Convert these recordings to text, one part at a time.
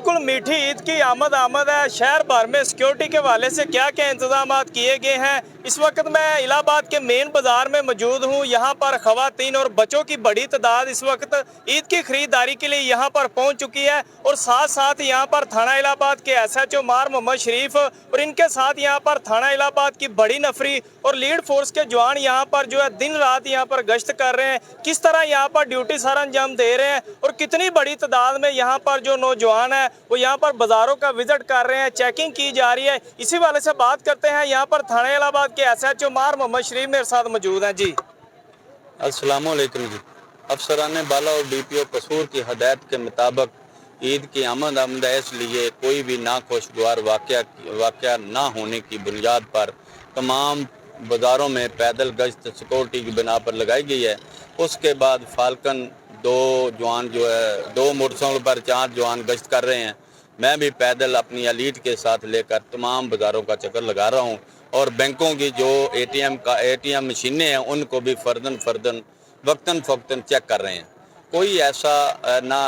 बिल्कुल मीठी ईद की आमद है। शहर भर में सिक्योरिटी के हवाले से क्या क्या इंतजाम किए गए हैं। इस वक्त मैं इलाहाबाद के मेन बाजार में मौजूद हूँ। यहाँ पर खवातीन और बच्चों की बड़ी तादाद इस वक्त ईद की खरीदारी के लिए यहाँ पर पहुँच चुकी है और साथ साथ यहाँ पर थाना इलाहाबाद के SHO मार मोहम्मद शरीफ और इनके साथ यहाँ पर थाना इलाहाबाद की बड़ी नफरी और लीड फोर्स के जवान यहाँ पर जो है दिन रात यहाँ पर गश्त कर रहे हैं। किस तरह यहाँ पर ड्यूटी सर अंजाम दे रहे हैं और कितनी बड़ी तादाद में यहाँ पर जो नौजवान है वो यहाँ पर बाजारों का विजिट कर रहे हैं, चेकिंग की जा रही है। इसी वाले से बात करते हैं। यहाँ पर थाना इलाहाबाद के SHO मार मोहम्मद शरीफ मेरे साथ मौजूद हैं। जी अस्सलाम वालेकुम जी। अफसरान बाला और DPO कसूर की हदायत के मुताबिक ईद की आमद है, इसलिए कोई भी नाखुशगवार वाक़या ना होने की बुनियाद पर तमाम बाज़ारों में पैदल गश्त सिक्योरिटी की बिना पर लगाई गई है। उसके बाद फाल्कन दो जवान जो है 2 मोटरसाइकिल पर 4 जवान गश्त कर रहे हैं। मैं भी पैदल अपनी एलीट के साथ लेकर तमाम बाज़ारों का चक्कर लगा रहा हूँ और बैंकों की जो ATM मशीनें हैं उनको भी फ़र्दन वक्तन फ़क्तन चेक कर रहे हैं। कोई ऐसा ना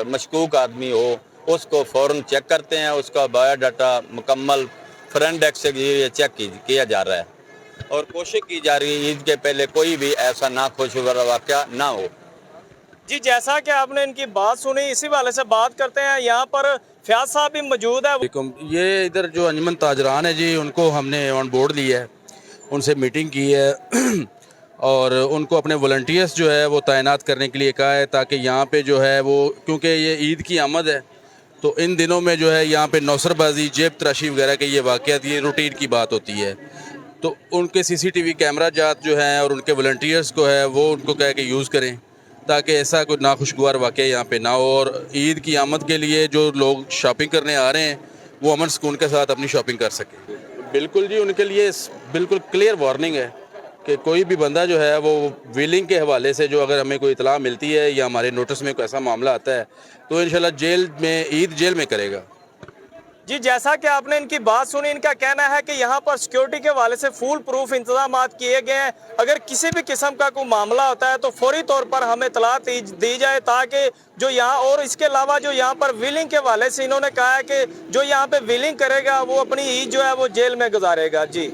मशकूक आदमी हो उसको फ़ौरन चेक करते हैं, उसका बायोडाटा मुकम्मल फ्रेंड से चेक किया जा रहा है और कोशिश की जा रही है ईद के पहले कोई भी ऐसा नाखुशगवार वाक़या ना हो। जी, जैसा कि आपने इनकी बात सुनी, इसी वाले से बात करते हैं। यहाँ पर फयाज साहब भी मौजूद है। ये इधर जो अंजमन ताजरान है जी, उनको हमने ऑन बोर्ड लिया है, उनसे मीटिंग की है और उनको अपने वॉलंटियर्स जो है वो तैनात करने के लिए कहा है ताकि यहाँ पे जो है वो, क्योंकि ये ईद की आमद है तो इन दिनों में जो है यहाँ पे नौसरबाजी, जेब तराशी वगैरह के ये वाक़यात, ये रूटीन की बात होती है। तो उनके CCTV कैमरा जात जो हैं और उनके वॉलंटियर्स को है वो उनको कह के यूज़ करें ताकि ऐसा कोई नाखुशगवार वाक़या यहाँ पे ना हो और ईद की आमद के लिए जो लोग शॉपिंग करने आ रहे हैं वो अमन सुकून के साथ अपनी शॉपिंग कर सकें। बिल्कुल जी, उनके लिए बिल्कुल क्लियर वार्निंग है कि कोई भी बंदा जो है वो व्हीलिंग के हवाले से जो अगर हमें कोई इतला मिलती है या हमारे नोटिस में कोई ऐसा मामला आता है तो इंशाल्लाह ईद जेल में करेगा। जी, जैसा कि आपने इनकी बात सुनी, इनका कहना है कि यहाँ पर सिक्योरिटी के हवाले से फुल प्रूफ इंतजाम किए गए हैं। अगर किसी भी किस्म का कोई मामला होता है तो फौरी तौर पर हमें इतला दी जाए ताकि जो यहाँ, और इसके अलावा जो यहाँ पर व्हीलिंग के हवाले से इन्होंने कहा है कि जो यहाँ पे व्हीलिंग करेगा वो अपनी ईद जो है वो जेल में गुजारेगा। जी।